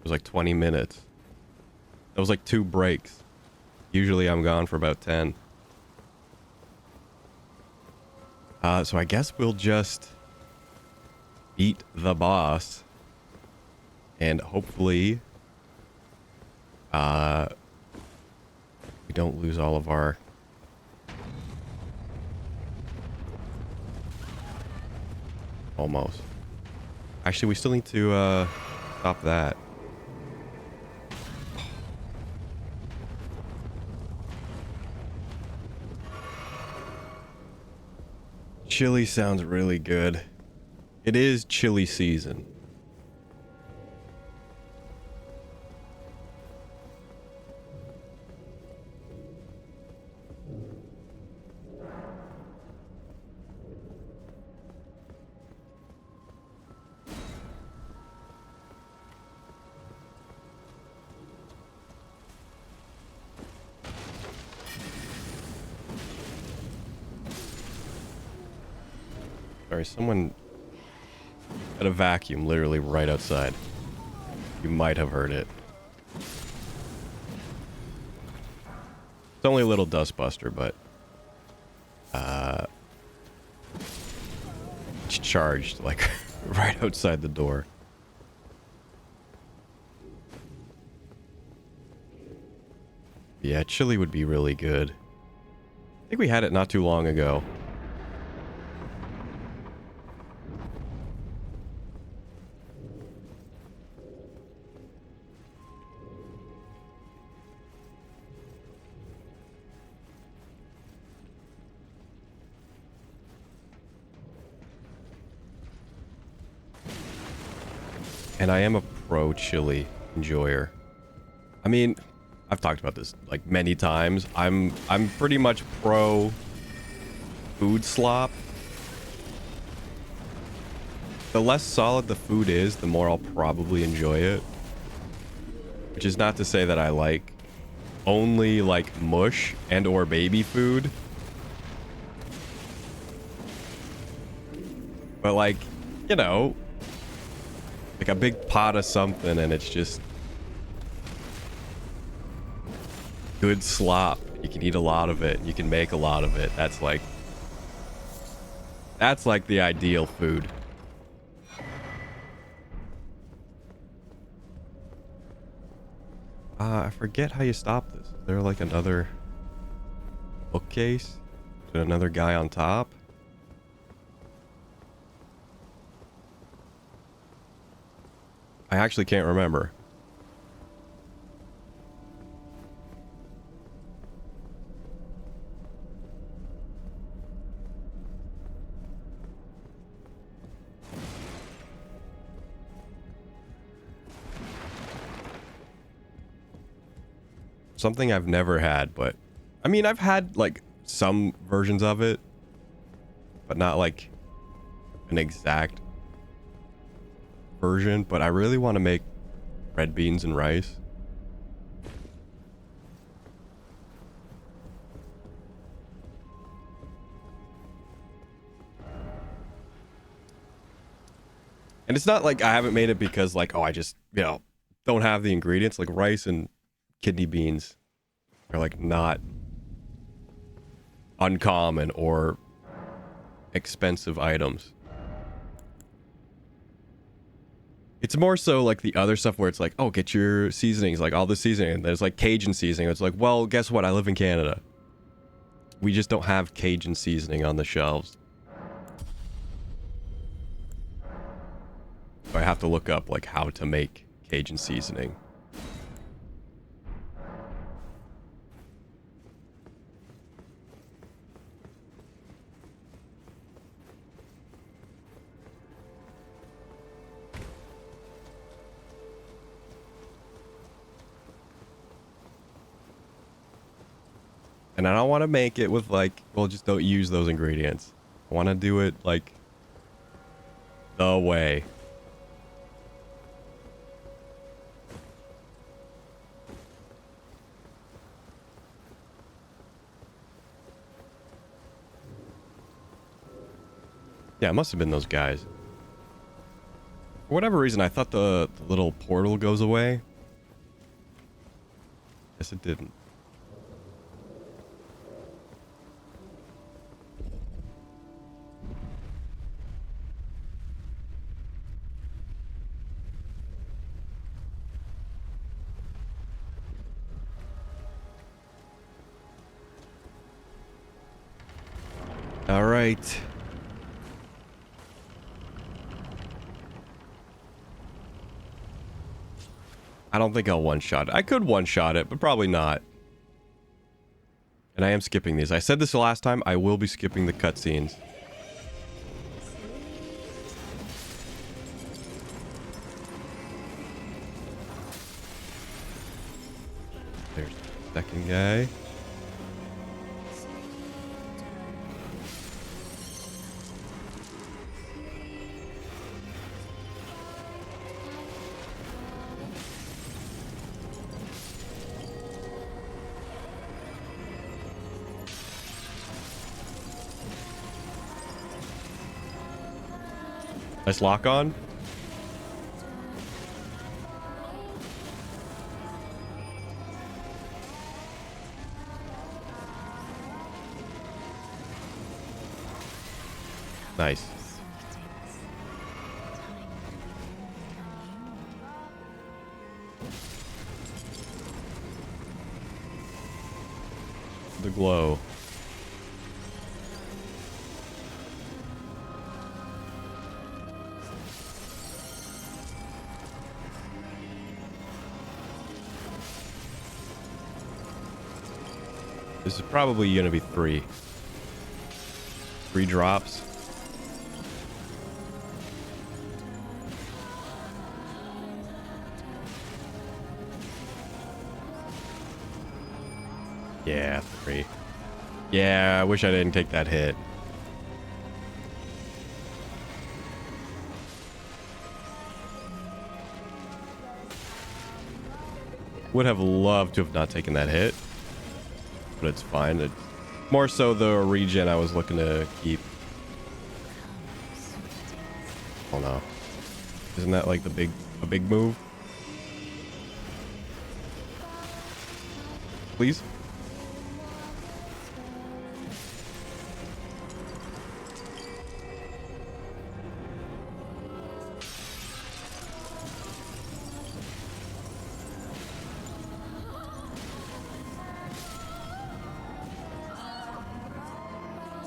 was like 20 minutes. That was like 2 breaks. Usually I'm gone for about 10. So I guess we'll just beat the boss. And hopefully, we don't lose all of our... Almost. Actually, we still need to, stop that. Chili sounds really good. It is chili season. Sorry, someone had a vacuum literally right outside. You might have heard it. It's only a little dustbuster, but it's charged like right outside the door. Yeah, chili would be really good. I think we had it not too long ago. And I am a pro chili enjoyer. I mean, I've talked about this like many times. I'm pretty much pro food slop. The less solid the food is, the more I'll probably enjoy it. Which is not to say that I like only like mush and or baby food. But like, you know, like a big pot of something and it's just good slop. You can eat a lot of it. You can make a lot of it. That's like the ideal food. I forget how you stop this. Is there like another bookcase? Is there another guy on top? I actually can't remember. Something I've never had, but I mean, I've had like some versions of it, but not like an exact version. But I really want to make red beans and rice. And it's not like I haven't made it because like, oh, I just, you know, don't have the ingredients. Like rice and kidney beans are like not uncommon or expensive items. It's more so like the other stuff where it's like, oh, get your seasonings, like all the seasoning. There's like Cajun seasoning. It's like, well, guess what? I live in Canada. We just don't have Cajun seasoning on the shelves. So I have to look up like how to make Cajun seasoning. And I don't want to make it with like, well, just don't use those ingredients. I want to do it like the way. Yeah, it must have been those guys. For whatever reason, I thought the little portal goes away. Guess it didn't. All right. I don't think I'll one-shot it. I could one-shot it, but probably not. And I am skipping these. I said this the last time. I will be skipping the cutscenes. There's the second guy. Nice lock on. Nice. The glow. This is probably gonna be three drops. Yeah, three. Yeah, I wish I didn't take that hit. Would have loved to have not taken that hit. But it's fine. It's more so the regen I was looking to keep. Oh no. Isn't that like a big move? Please?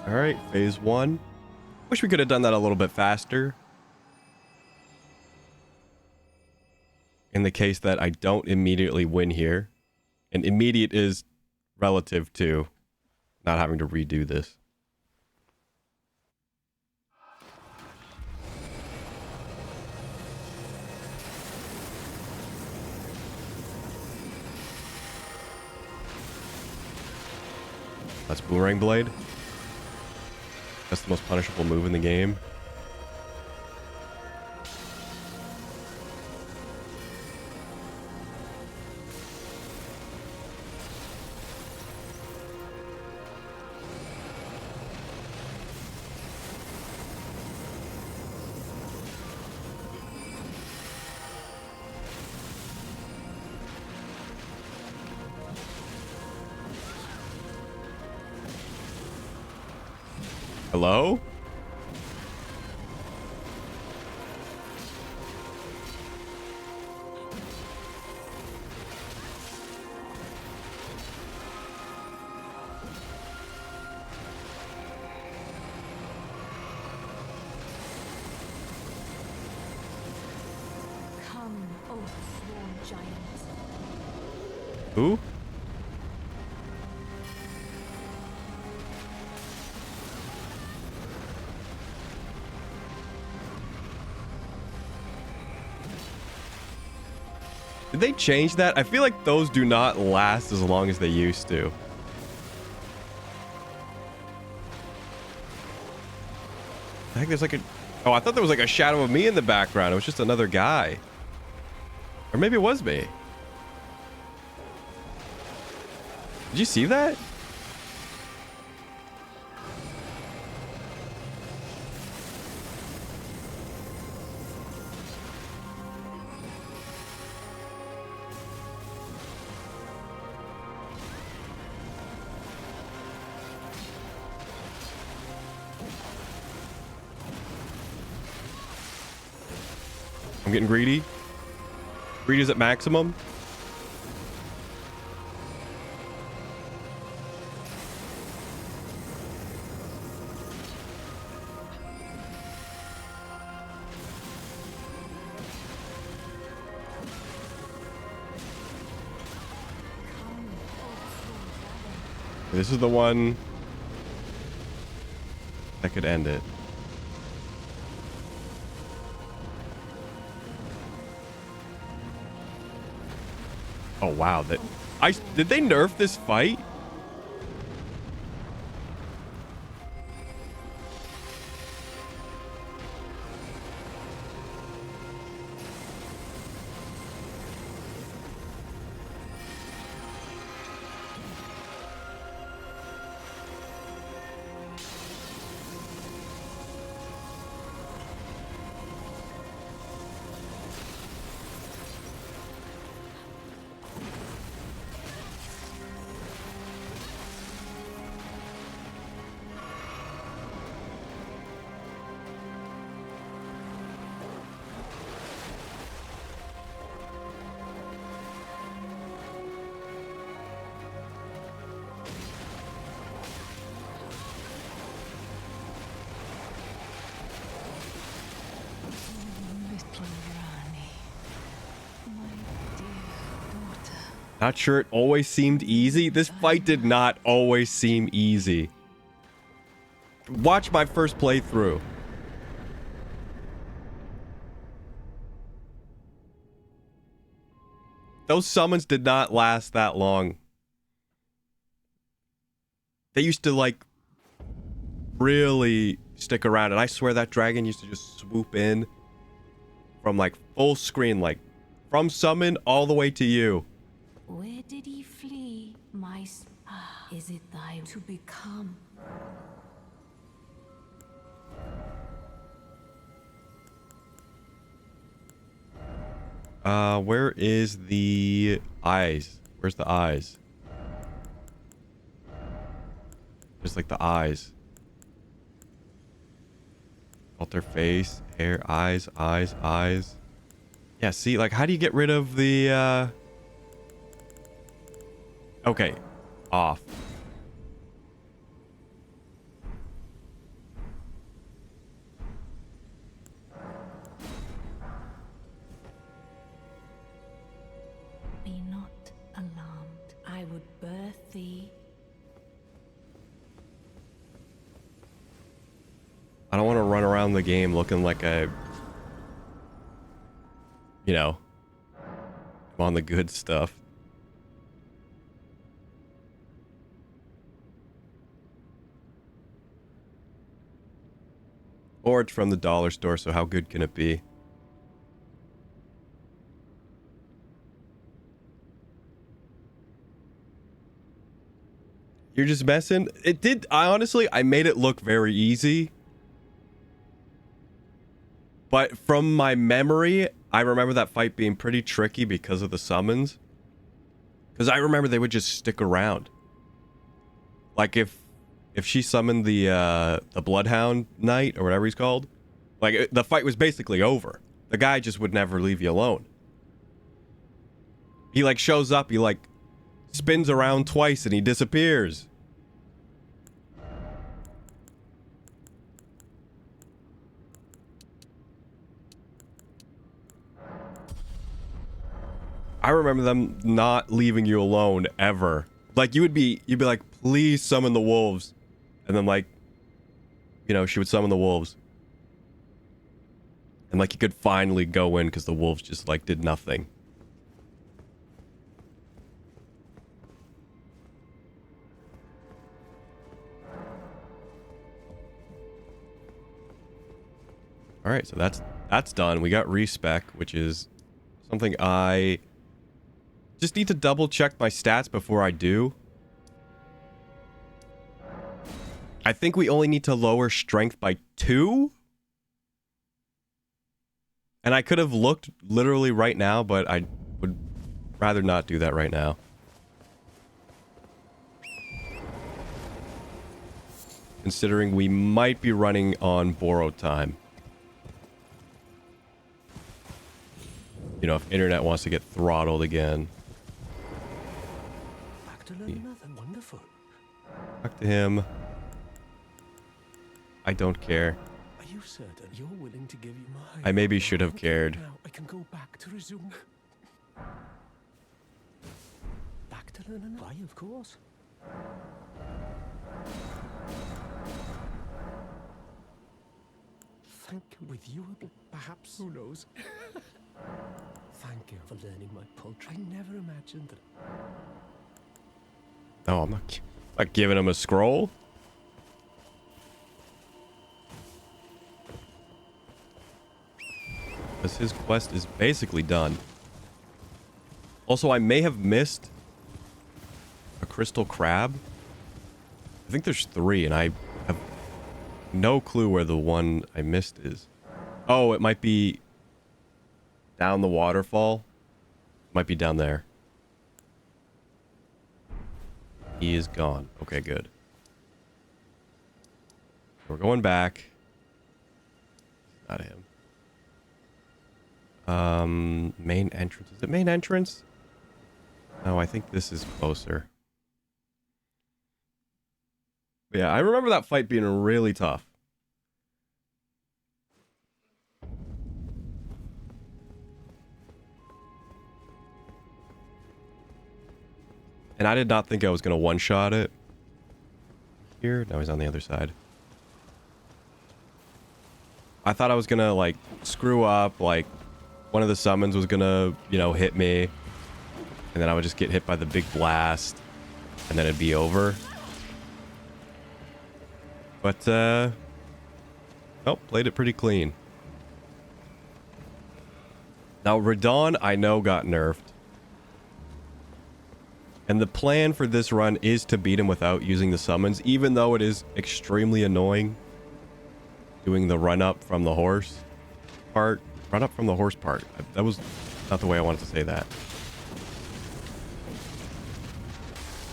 All right, phase one. Wish we could have done that a little bit faster. In the case that I don't immediately win here. And immediate is relative to not having to redo this. That's Boomerang Blade. That's the most punishable move in the game. Hello? Come, O sworn giant. Who? Did they change that? I feel like those do not last as long as they used to. I think there's like a... Oh, I thought there was like a shadow of me in the background. It was just another guy. Or maybe it was me. Did you see that? I'm getting greedy. Greed is at maximum. This is the one that could end it. Oh wow, did they nerf this fight? Not sure it always seemed easy. This fight did not always seem easy. Watch my first playthrough. Those summons did not last that long. They used to like really stick around, and I swear that dragon used to just swoop in from like full screen, like from summon all the way to you. Where did he flee, is it thy to become? Where is the eyes? Where's the eyes? There's like the eyes. Alter face, hair, eyes. Yeah, see, like, how do you get rid of the, Okay, off. Be not alarmed. I would birth thee. I don't want to run around the game looking like a, you know, I'm on the good stuff. Or it's from the dollar store, so how good can it be? You're just messing? It did, I made it look very easy. But from my memory, I remember that fight being pretty tricky because of the summons. Because I remember they would just stick around. Like if she summoned the Bloodhound Knight or whatever he's called, like the fight was basically over. The guy just would never leave you alone. He like shows up, he like spins around twice and he disappears. I remember them not leaving you alone ever. Like you'd be like, please summon the wolves. And then like, you know, she would summon the wolves. And like you could finally go in because the wolves just like did nothing. All right, so that's done. We got respec, which is something I just need to double check my stats before I do. I think we only need to lower strength by 2. And I could have looked literally right now, but I would rather not do that right now. Considering we might be running on borrowed time. You know, if internet wants to get throttled again. Back to learn nothing. Wonderful. Talk to him. I don't care. Are you certain you're willing to give you my... I maybe should have cared. Now I can go back to resume. Back to learn another. Why, of course. Thank you. With you, perhaps. Who knows? Thank you for learning my poultry. I never imagined that. No, I'm not giving him a scroll. Because his quest is basically done. Also, I may have missed a crystal crab. I think there's 3, and I have no clue where the one I missed is. Oh, it might be down the waterfall. Might be down there. He is gone. Okay, good. We're going back. Not him. Main entrance. Is it main entrance? No, I think this is closer. Yeah, I remember that fight being really tough. And I did not think I was going to one-shot it. Here? No, he's on the other side. I thought I was going to, like, screw up, like, one of the summons was going to, you know, hit me. And then I would just get hit by the big blast. And then it'd be over. But, oh, played it pretty clean. Now, Radon, I know, got nerfed. And the plan for this run is to beat him without using the summons, even though it is extremely annoying doing the run-up from the horse part. Run-up from the horse part. That was not the way I wanted to say that.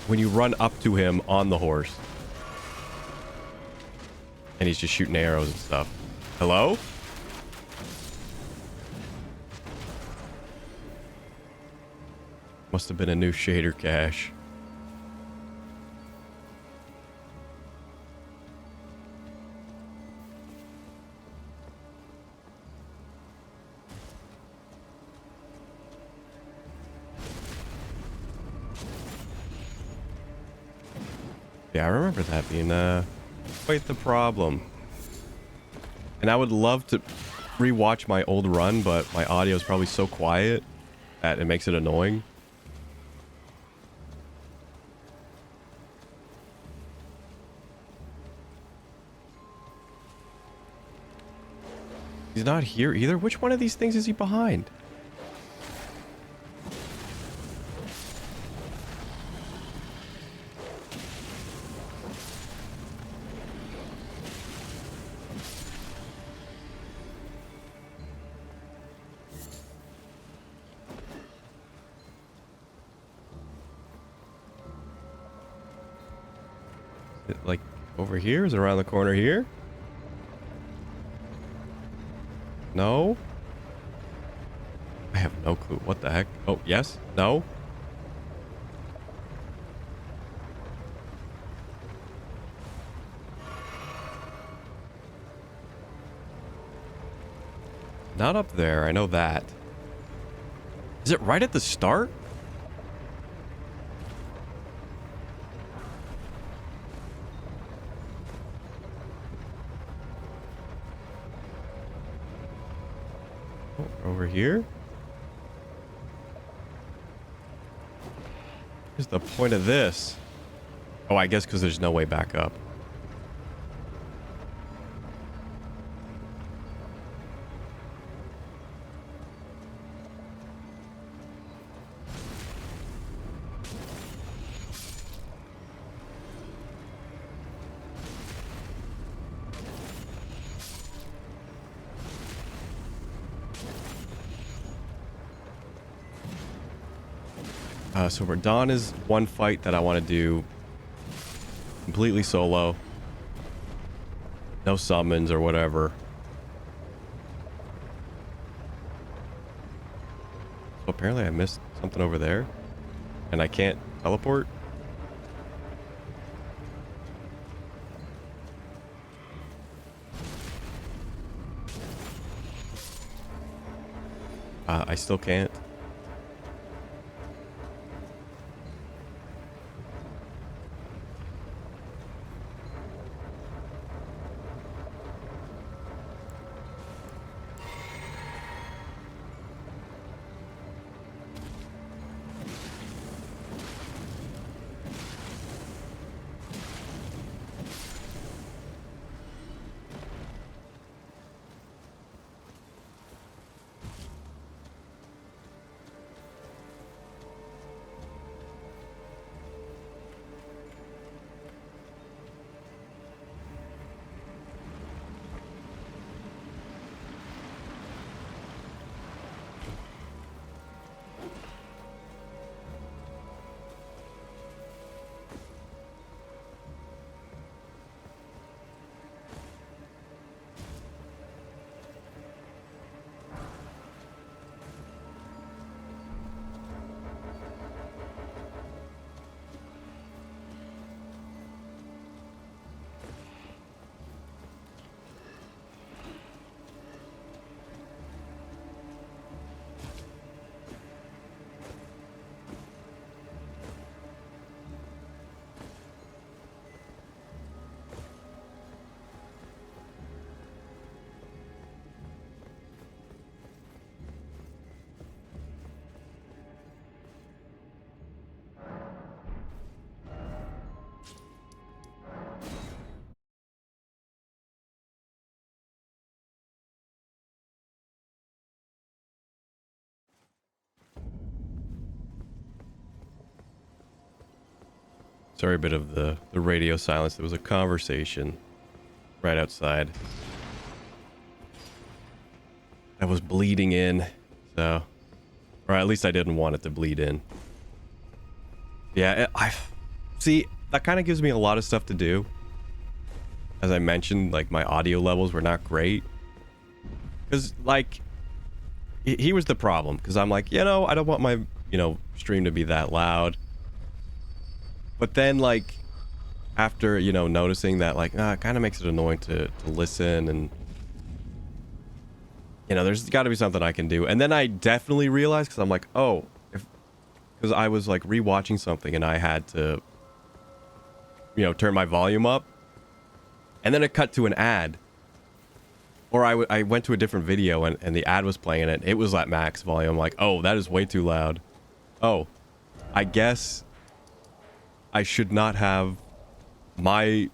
When you run up to him on the horse. And he's just shooting arrows and stuff. Hello? Must have been a new shader cache. Yeah, I remember that being quite the problem. And I would love to rewatch my old run, but my audio is probably so quiet that it makes it annoying. He's not here either. Which one of these things is he behind? Is it like over here? Is it around the corner here? No? I have no clue. What the heck? Oh, yes? No? Not up there. I know that. Is it right at the start? Over here? What's the point of this? Oh, I guess because there's no way back up. So Radon is one fight that I want to do completely solo. No summons or whatever. apparently I missed something over there. And I can't teleport? I still can't. Sorry, a bit of the radio silence. There was a conversation right outside that was bleeding in. So, or at least I didn't want it to bleed in. Yeah, I see. That kind of gives me a lot of stuff to do. As I mentioned, like my audio levels were not great. Because like, he was the problem. Because I'm like, I don't want my, stream to be that loud. But then, like, after, noticing that, like, it kind of makes it annoying to listen, and, there's got to be something I can do. And then I definitely realized, because I'm like, oh, because I was, like, rewatching something, and I had to, turn my volume up, and then it cut to an ad. Or I went to a different video, and the ad was playing it. It was at max volume. I'm like, oh, that is way too loud. Oh, I guess I should not have my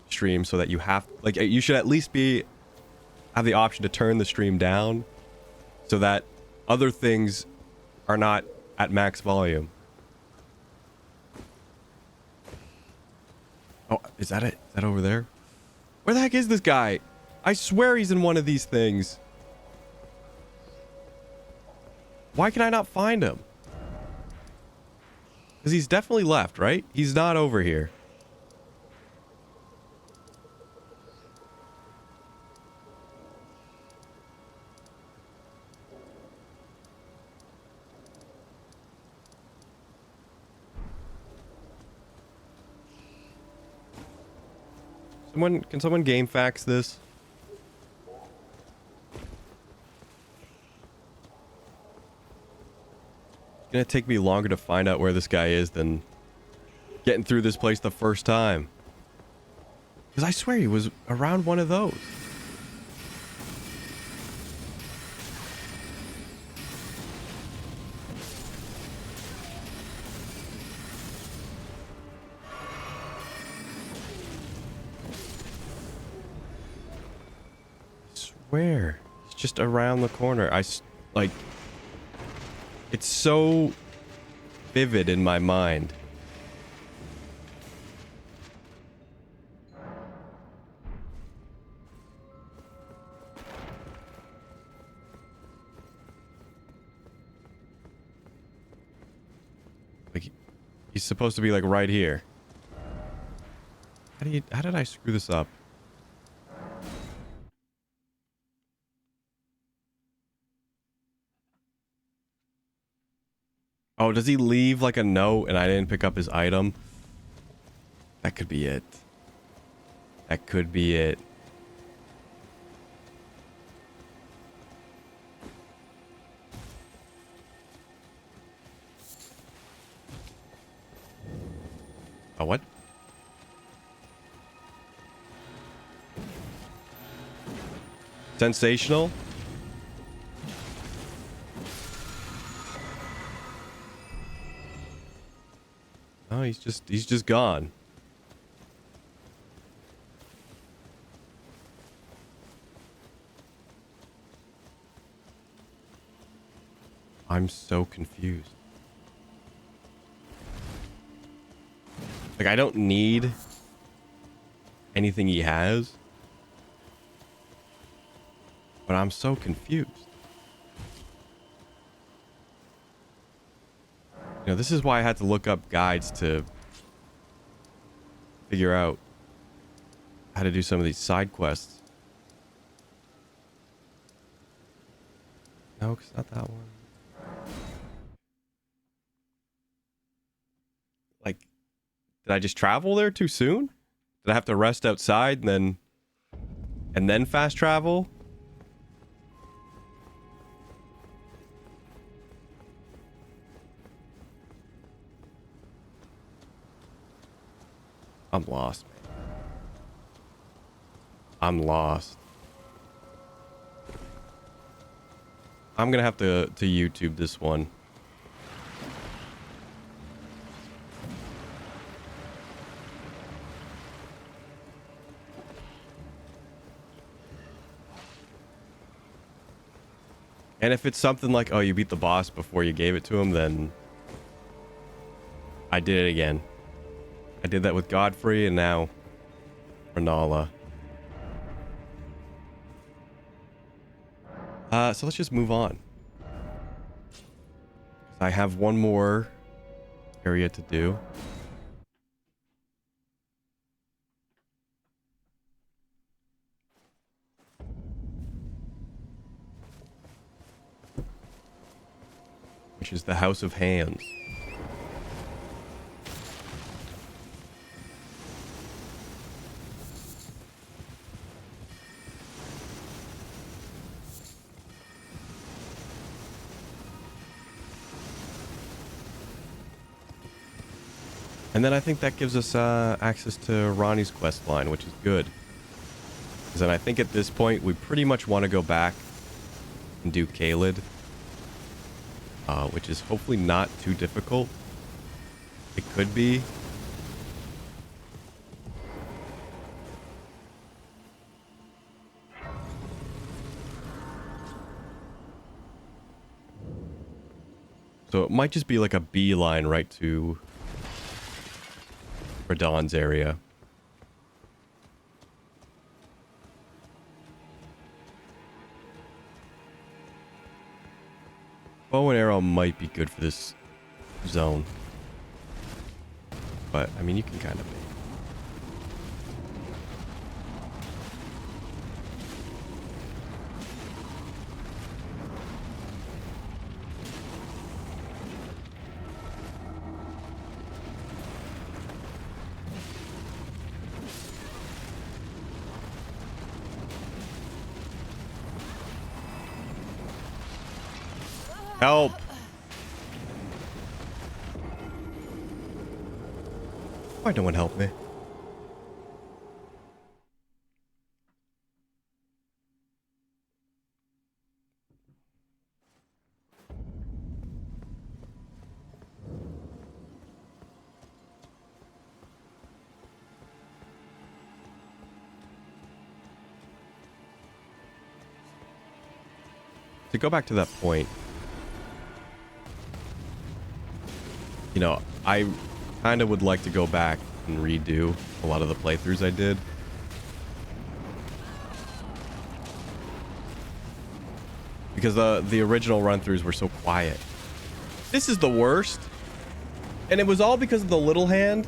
stream so that you should at least have the option to turn the stream down so that other things are not at max volume. Oh, is that it? Is that over there? Where the heck is this guy? I swear he's in one of these things. Why can I not find him? Because he's definitely left, right? He's not over here. Can someone game fax this? It's gonna take me longer to find out where this guy is than getting through this place the first time. Because I swear he was around one of those. Where? It's just around the corner. Like, it's so vivid in my mind. Like, he's supposed to be like right here. How did I screw this up? Oh, does he leave like a note and I didn't pick up his item? That could be it. That could be it. Oh, what? Sensational? Oh, he's just gone. I'm so confused. Like, I don't need anything he has. But I'm so confused. You know, this is why I had to look up guides to figure out how to do some of these side quests. No, it's not that one. Like, did I just travel there too soon? Did I have to rest outside and then fast travel? I'm lost, man. I'm lost. I'm gonna have to YouTube this one. And if it's something like, oh, you beat the boss before you gave it to him, then I did it again. I did that with Godfrey and now Renala. So let's just move on. I have one more area to do. Which is the House of Hands. And then I think that gives us access to Ronnie's quest line, which is good. Because then I think at this point we pretty much want to go back and do Caelid. Which is hopefully not too difficult. It could be. So it might just be like a beeline right to Radahn's area. Bow and arrow might be good for this zone. But, I mean, you can kind of... Help! Why no one help me? To go back to that point, you know, I kind of would like to go back and redo a lot of the playthroughs I did. Because the original run-throughs were so quiet. This is the worst. And it was all because of the little hand.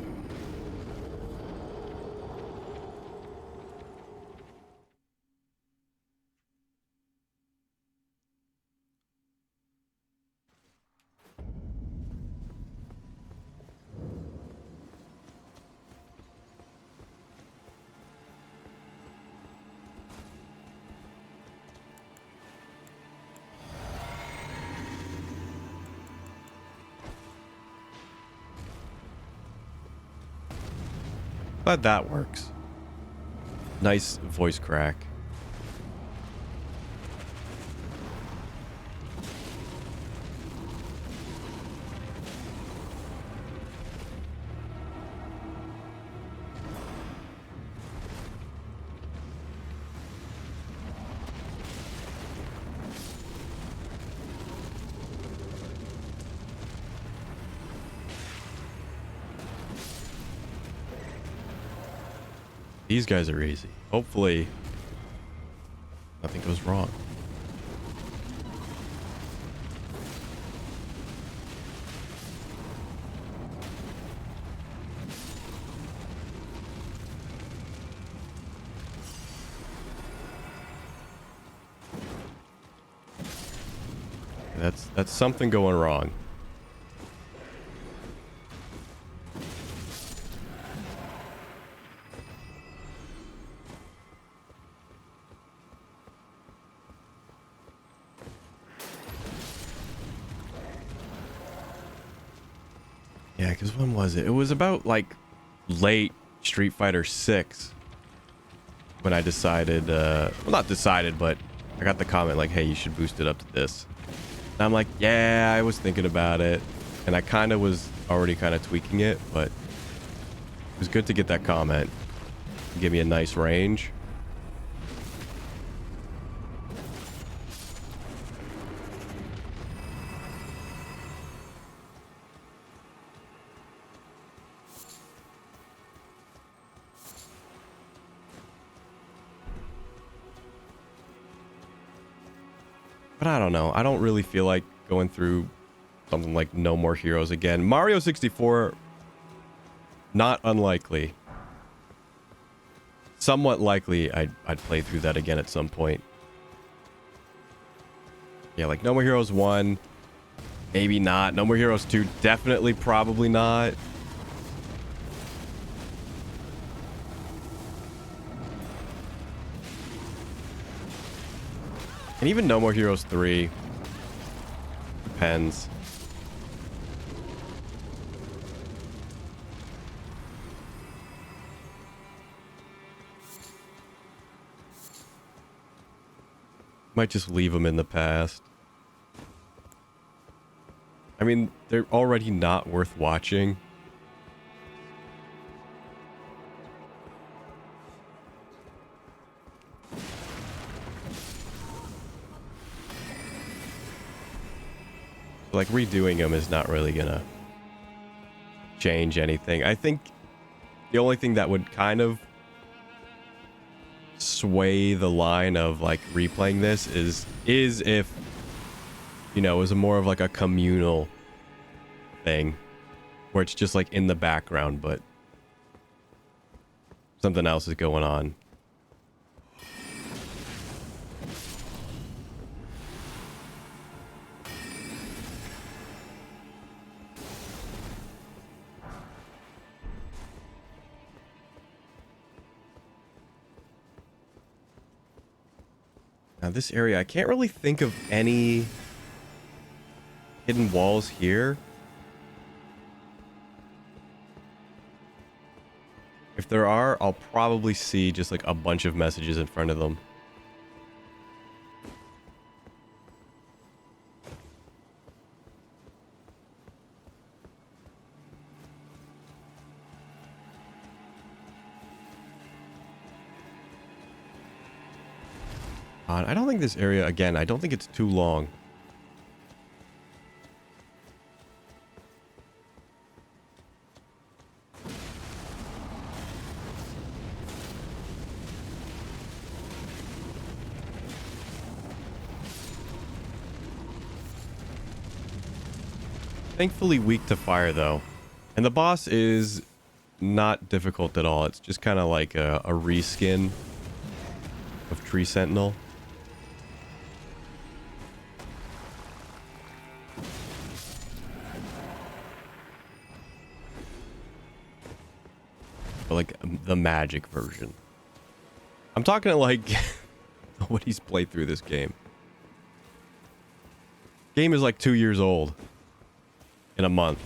Glad that works. Nice voice crack. These guys are easy. Hopefully, nothing goes wrong. That's something going wrong. Yeah, because when was it? It was about like late Street Fighter 6 when I decided, well, not decided, but I got the comment like, hey, you should boost it up to this. And I'm like, yeah, I was thinking about it. And I kind of was already kind of tweaking it, but it was good to get that comment. Give me a nice range. But I don't know. I don't really feel like going through something like No More Heroes again. Mario 64, not unlikely. Somewhat likely I'd play through that again at some point. Yeah, like No More Heroes 1, maybe not. No More Heroes 2, definitely probably not. And even No More Heroes 3. Depends. Might just leave them in the past. I mean, they're already not worth watching. Like, redoing them is not really gonna change anything. I think the only thing that would kind of sway the line of like replaying this is if, you know, it was more of like a communal thing where it's just like in the background, but something else is going on. Now this area, I can't really think of any hidden walls here. If there are, I'll probably see just like a bunch of messages in front of them. I don't think this area, again, I don't think it's too long. Thankfully weak to fire though. And the boss is not difficult at all. It's just kind of like a reskin of Tree Sentinel. But like the magic version. I'm talking like nobody's played through this game. Game is like 2 years old. In a month.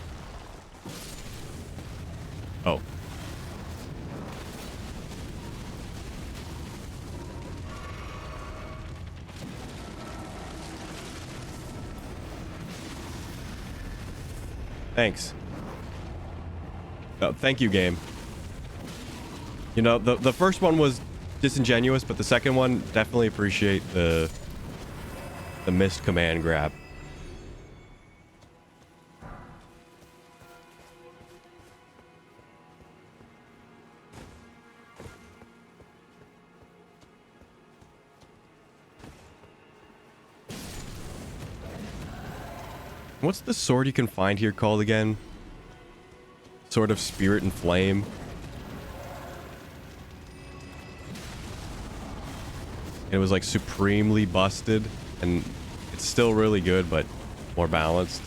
Oh. Thanks. Oh, thank you, game. You know, the first one was disingenuous, but the second one, definitely appreciate the missed command grab. What's the sword you can find here called again? Sword of Spirit and Flame. It was like supremely busted, and it's still really good, but more balanced.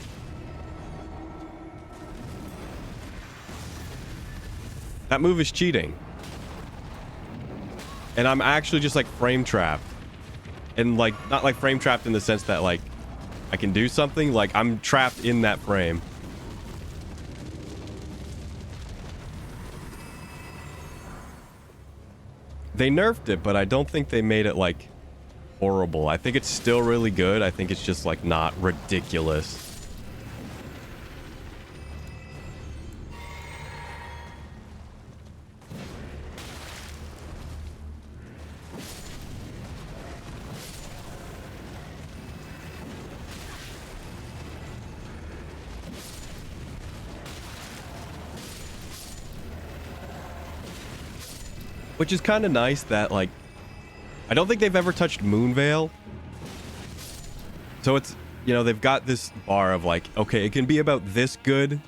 That move is cheating. And I'm actually just like frame trapped. And like, not like frame trapped in the sense that like I can do something, like I'm trapped in that frame. They nerfed it, but I don't think they made it like horrible. I think it's still really good. I think it's just like not ridiculous. Which is kind of nice that, like, I don't think they've ever touched Moonveil. So it's, you know, they've got this bar of like, okay, it can be about this good.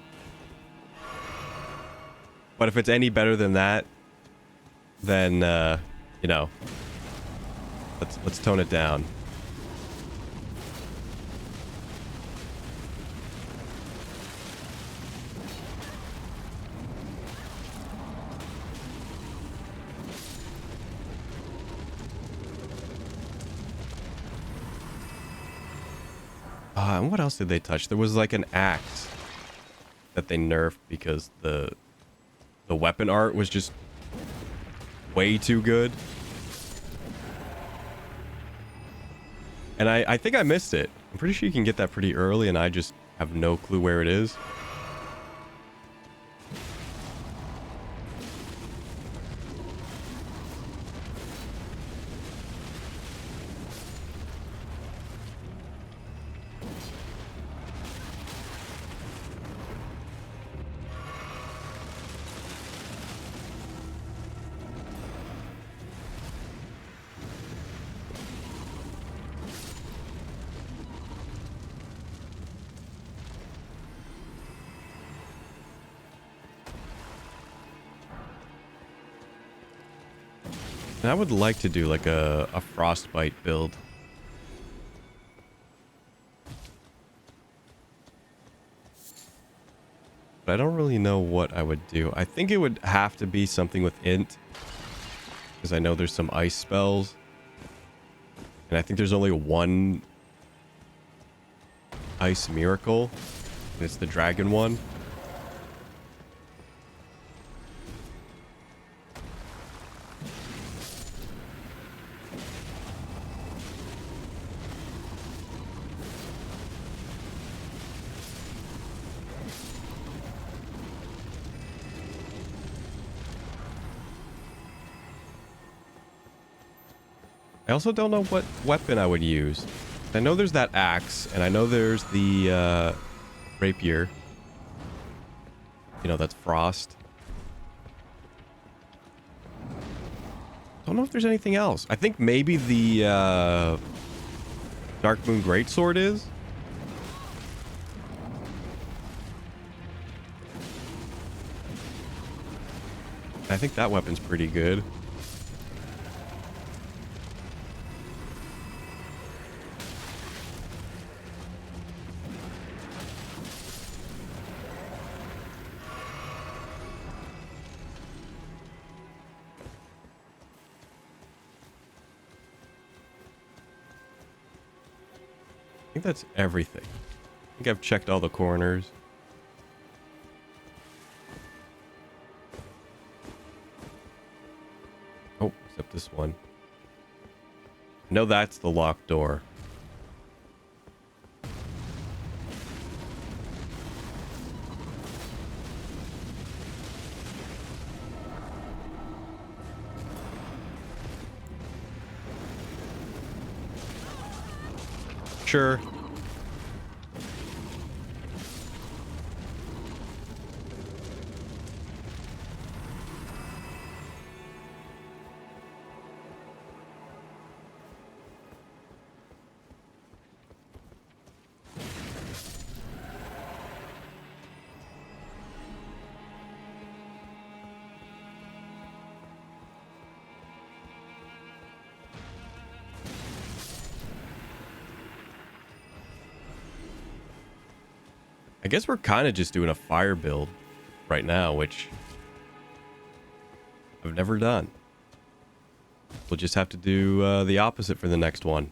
But if it's any better than that, then, you know, let's tone it down. And what else did they touch? There was like an axe that they nerfed because the weapon art was just way too good. And I think I missed it. I'm pretty sure you can get that pretty early, and I just have no clue where it is. And I would like to do like a frostbite build. But I don't really know what I would do. I think it would have to be something with int, because I know there's some ice spells. And I think there's only one ice miracle, and it's the dragon one. I also don't know what weapon I would use. I know there's that axe, and I know there's the rapier. You know, that's frost. Don't know if there's anything else. I think maybe the Dark Moon Greatsword is. I think that weapon's pretty good. I think that's everything. I think I've checked all the corners. Oh, except this one. I know that's the locked door. Sure. I guess we're kind of just doing a fire build right now, which I've never done. We'll just have to do the opposite for the next one.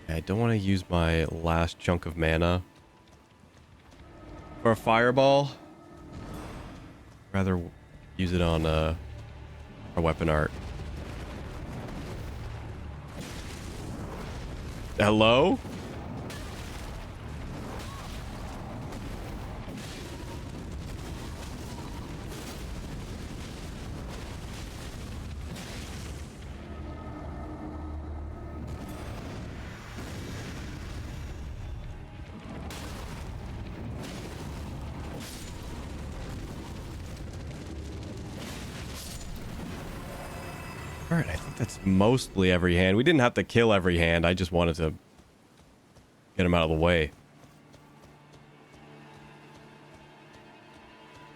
I don't want to use my last chunk of mana for a fireball. Rather use it on our weapon art. Hello? Alright, I think that's mostly every hand. We didn't have to kill every hand. I just wanted to get him out of the way.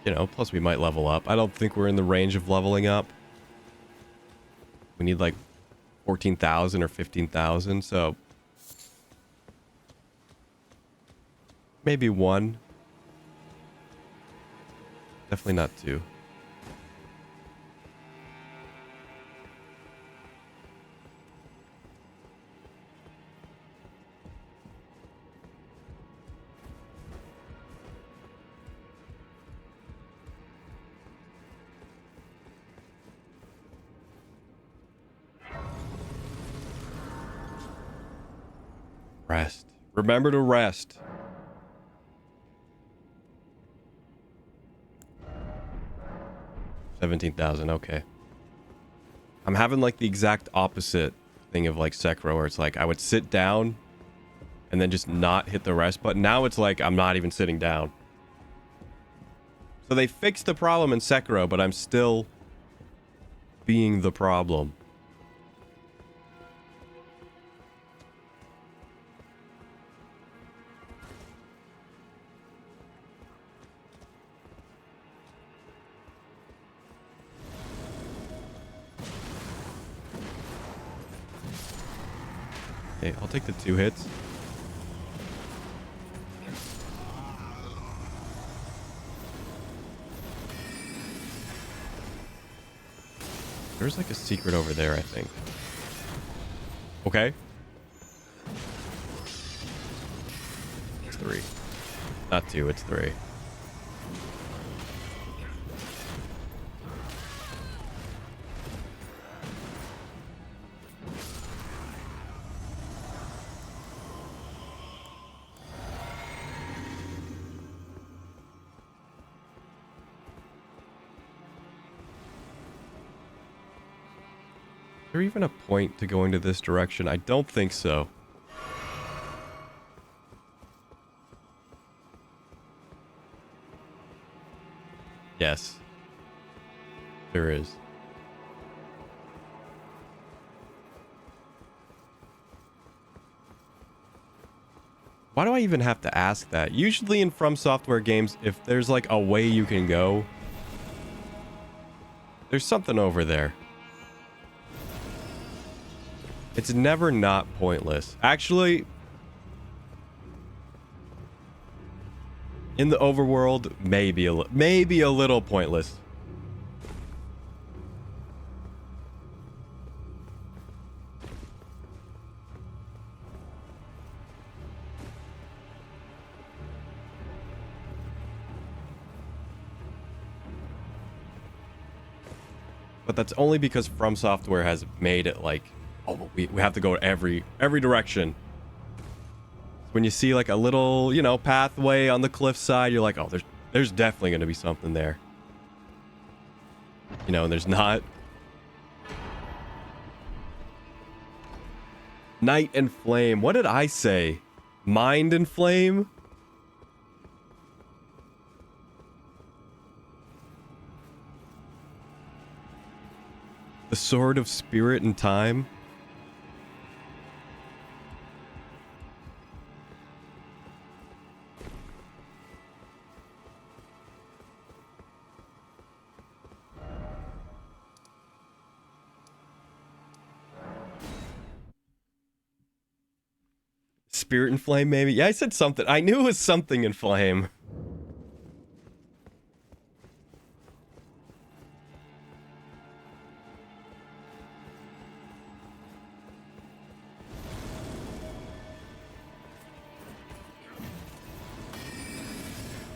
You know, plus we might level up. I don't think we're in the range of leveling up. We need like 14,000 or 15,000, so maybe one. Definitely not two. Rest. Remember to rest. $17,000, okay. I'm having like the exact opposite thing of like Sekiro, where it's like I would sit down and then just not hit the rest button. Now it's like I'm not even sitting down. So they fixed the problem in Sekiro, but I'm still being the problem. Okay, I'll take the 2 hits. There's like a secret over there, I think. Okay. It's 3. Not 2, it's 3. Is there even a point to going to this direction? I don't think so. Yes. There is. Why do I even have to ask that? Usually in From Software games, if there's like a way you can go, there's something over there. It's never not pointless. Actually, in the overworld, maybe a little pointless. But that's only because From Software has made it like, oh, we have to go every direction. When you see like a little, you know, pathway on the cliffside, you're like, oh, there's There's definitely going to be something there. You know, and there's not. Night and Flame. What did I say? Mind and Flame? The Sword of Spirit and Time? Spirit and Flame, maybe? Yeah, I said something. I knew it was something in Flame.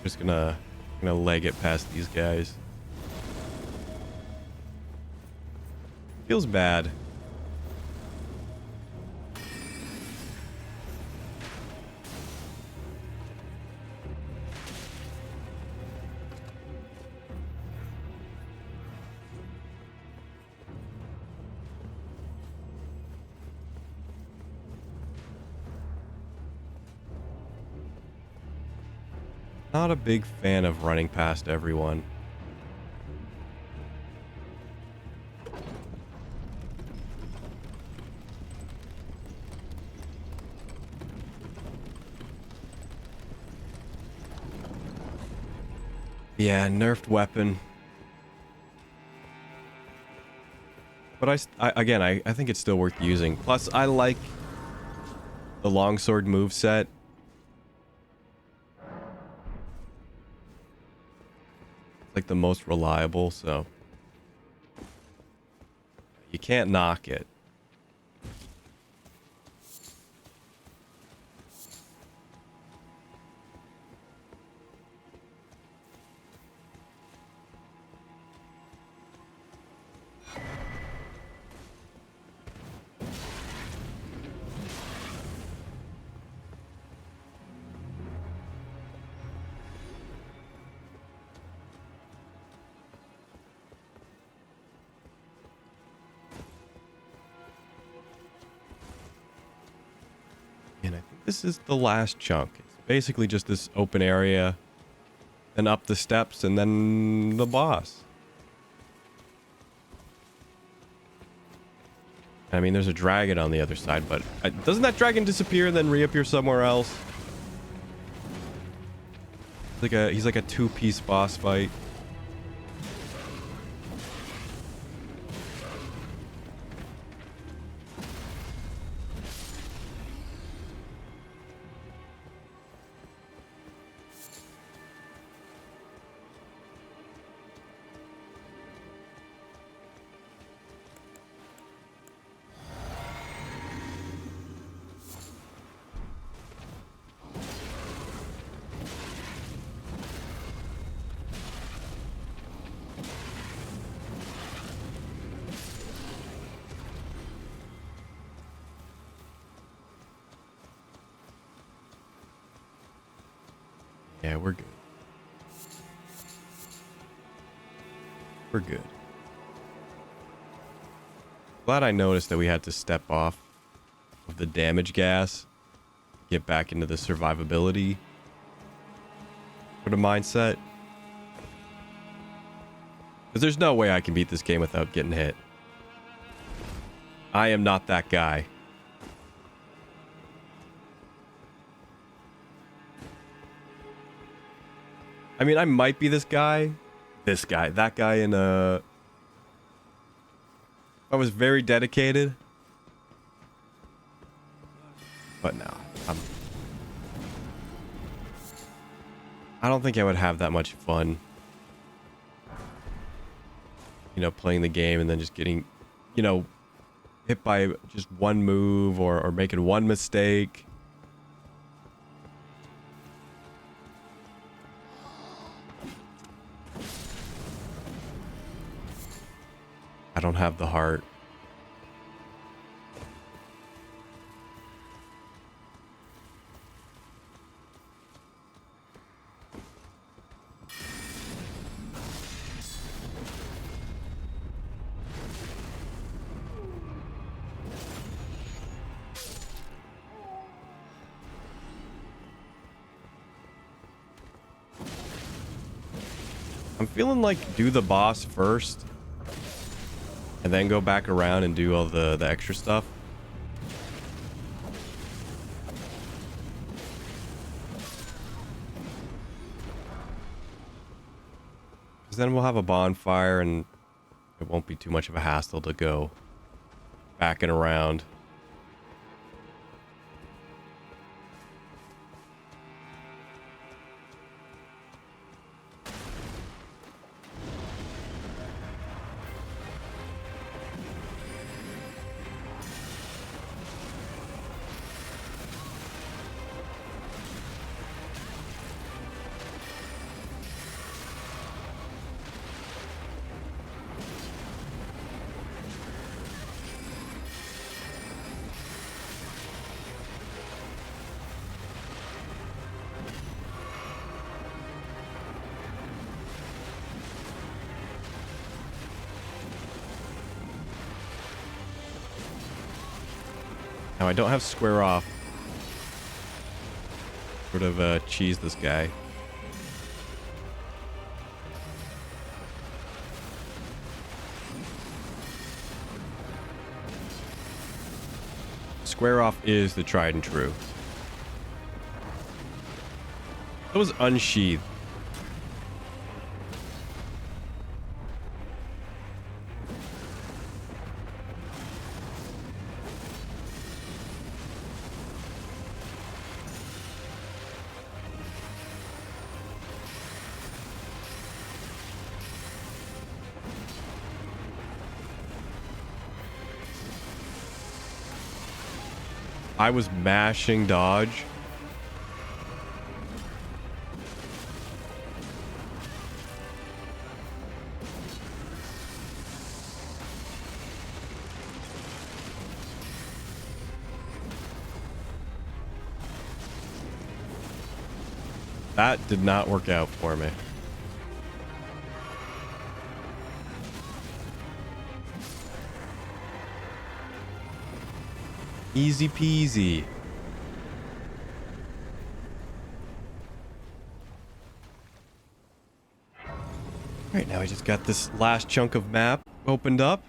Just gonna leg it past these guys. Feels bad. Not a big fan of running past everyone. Yeah, nerfed weapon. But I think it's still worth using. Plus, I like the longsword moveset. It's like the most reliable, so you can't knock it. And I think this is the last chunk. It's basically just this open area, and up the steps, and then the boss. I mean, there's a dragon on the other side, but doesn't that dragon disappear and then reappear somewhere else? He's like a two-piece boss fight. Yeah, we're good. We're good. Glad I noticed that we had to step off of the damage gas, get back into the survivability sort of mindset. Because there's no way I can beat this game without getting hit. I am not that guy. I mean, I might be this guy. This guy. That guy in I was very dedicated. But no. I don't think I would have that much fun. You know, playing the game and then just getting, you know, hit by just one move or making one mistake. I don't have the heart. I'm feeling like do the boss first and then go back around and do all the extra stuff. Because then we'll have a bonfire and it won't be too much of a hassle to go back and around. Now I don't have square off. Sort of cheese this guy. Square off is the tried and true. That was unsheathed. I was mashing dodge. That did not work out for me. Easy peasy. Right now I just got this last chunk of map opened up.